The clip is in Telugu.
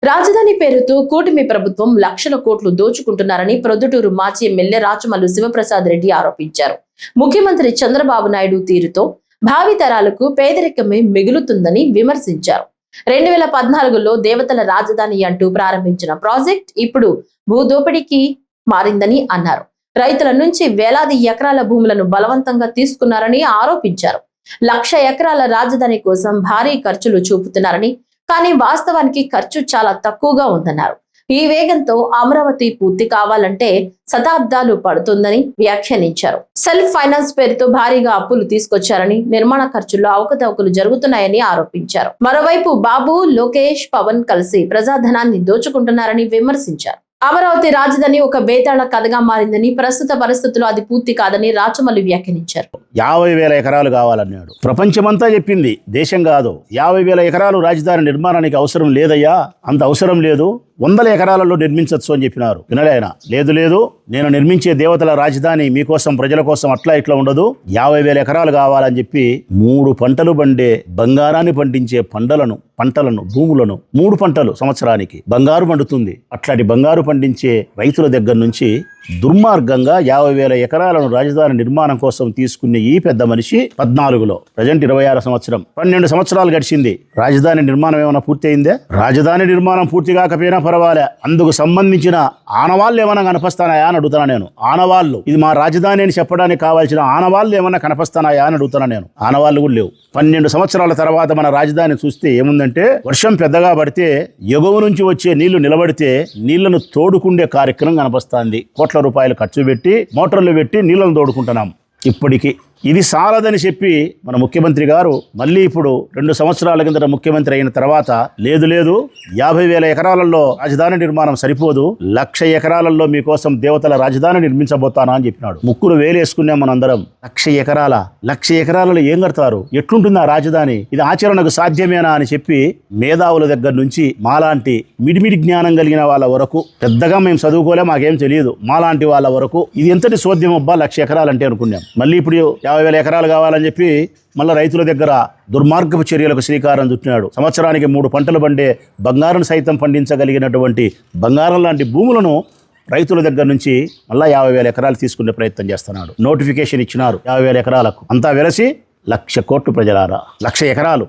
రాజధాని పేరుతో కూటమి ప్రభుత్వం లక్షల కోట్లు దోచుకుంటున్నారని ప్రొద్దుటూరు మాజీ ఎమ్మెల్యే రాచమల్లు శివప్రసాద్ రెడ్డి ఆరోపించారు. ముఖ్యమంత్రి చంద్రబాబు నాయుడు తీరుతో భావితరాలకు పేదరికమే మిగులుతుందని విమర్శించారు. 2014లో దేవతల రాజధాని అంటూ ప్రారంభించిన ప్రాజెక్ట్ ఇప్పుడు భూదోపిడికి మారిందని అన్నారు. రైతుల నుంచి వేలాది ఎకరాల భూములను బలవంతంగా తీసుకున్నారని ఆరోపించారు. 1,00,000 ఎకరాల రాజధాని కోసం భారీ ఖర్చులు చూపుతున్నారని, కానీ వాస్తవానికి ఖర్చు చాలా తక్కువగా ఉందన్నారు. ఈ వేగంతో అమరావతి పూర్తి కావాలంటే శతాబ్దాలు పడుతుందని వ్యాఖ్యానించారు. సెల్ఫ్ ఫైనాన్స్ పేరుతో భారీగా అప్పులు తీసుకొచ్చారని, నిర్మాణ ఖర్చుల్లో అవకతవకలు జరుగుతున్నాయని ఆరోపించారు. మరోవైపు బాబు, లోకేష్, పవన్ కలిసి ప్రజాధనాన్ని దోచుకుంటున్నారని విమర్శించారు. అమరావతి రాజధాని ఒక బేతాళ కథగా మారిందని, ప్రస్తుత పరిస్థితుల్లో అది పూర్తి కాదని రాచమల్లు వ్యాఖ్యానించారు. 50,000 ఎకరాలు కావాలన్నాడు. ప్రపంచమంతా చెప్పింది, దేశం కాదు. 50,000 ఎకరాలు రాజధాని నిర్మాణానికి అవసరం లేదయ్యా, అంత అవసరం లేదు, 100 ఎకరాలలో నిర్మించవచ్చు అని చెప్పినారు. వినలే ఆయన. లేదు, నేను నిర్మించే దేవతల రాజధాని మీకోసం, ప్రజల కోసం అట్లా ఇట్లా ఉండదు, 50,000 ఎకరాలు కావాలని చెప్పి 3 పంటలు పండే, బంగారాన్ని పండించే పంటలను భూములను 3 పంటలు సంవత్సరానికి బంగారు పండుతుంది. అట్లాంటి బంగారు పండించే రైతుల దగ్గర నుంచి దుర్మార్గంగా 50,000 ఎకరాలను రాజధాని నిర్మాణం కోసం తీసుకునే ఈ పెద్ద మనిషి 14లో, ప్రజెంట్ 26 సంవత్సరం, 12 సంవత్సరాలు గడిచింది. రాజధాని నిర్మాణం ఏమైనా పూర్తి అయిందే? రాజధాని నిర్మాణం పూర్తి కాకపోయినా పర్వాలే, అందుకు సంబంధించిన ఆనవాళ్ళు ఏమైనా కనిపిస్తానాయా అని అడుగుతున్నా నేను. ఆనవాళ్ళు, ఇది మా రాజధాని అని చెప్పడానికి కావాల్సిన ఆనవాళ్ళు ఏమైనా కనిపిస్తానాయా అని అడుగుతున్నా నేను. ఆనవాళ్ళు కూడా లేవు. 12 సంవత్సరాల తర్వాత మన రాజధాని చూస్తే ఏముందంటే, వర్షం పెద్దగా పడితే ఎగువ నుంచి వచ్చే నీళ్లు నిలబడితే నీళ్లను తోడుకుండే కార్యక్రమం కనిపిస్తుంది. కోట్ల రూపాయలు ఖర్చు పెట్టి మోటార్లు పెట్టి నీళ్లను తోడుకుంటున్నాం. ఇప్పటికీ ఇది సాలదని చెప్పి మన ముఖ్యమంత్రి గారు మళ్ళీ ఇప్పుడు 2 సంవత్సరాల కిందట ముఖ్యమంత్రి అయిన తర్వాత, లేదు 50,000 ఎకరాలలో రాజధాని నిర్మాణం సరిపోదు, 1,00,000 ఎకరాలలో మీకోసం దేవతల రాజధాని నిర్మించబోతానా అని చెప్పినాడు. ముక్కును వేలేసుకున్నాం మనందరం. 1,00,000 ఎకరాలలో ఏం కడతారు? ఎట్లుంటుంది ఆ రాజధాని? ఇది ఆచరణకు సాధ్యమేనా అని చెప్పి మేధావుల దగ్గర నుంచి మాలాంటి మిడిమిడి జ్ఞానం కలిగిన వాళ్ళ వరకు, పెద్దగా మేము చదువుకోలే, మాకేం తెలియదు, మాలాంటి వాళ్ళ వరకు ఇది ఎంతటి సోద్యం అబ్బా 1,00,000 ఎకరాలు అంటే అనుకున్నాం. మళ్ళీ ఇప్పుడు 50,000 ఎకరాలు కావాలని చెప్పి మళ్ళీ రైతుల దగ్గర దుర్మార్గపు చర్యలకు శ్రీకారం చుట్టినాడు. సంవత్సరానికి 3 పంటలు పండే, బంగారం సైతం పండించగలిగినటువంటి బంగారం లాంటి భూములను రైతుల దగ్గర నుంచి మళ్ళీ 50,000 ఎకరాలు తీసుకునే ప్రయత్నం చేస్తున్నాడు. నోటిఫికేషన్ ఇచ్చినారు 50,000 ఎకరాలకు. అంతా వెలసి 1,00,000 కోట్లు ప్రజలారా, 1,00,000 ఎకరాలు.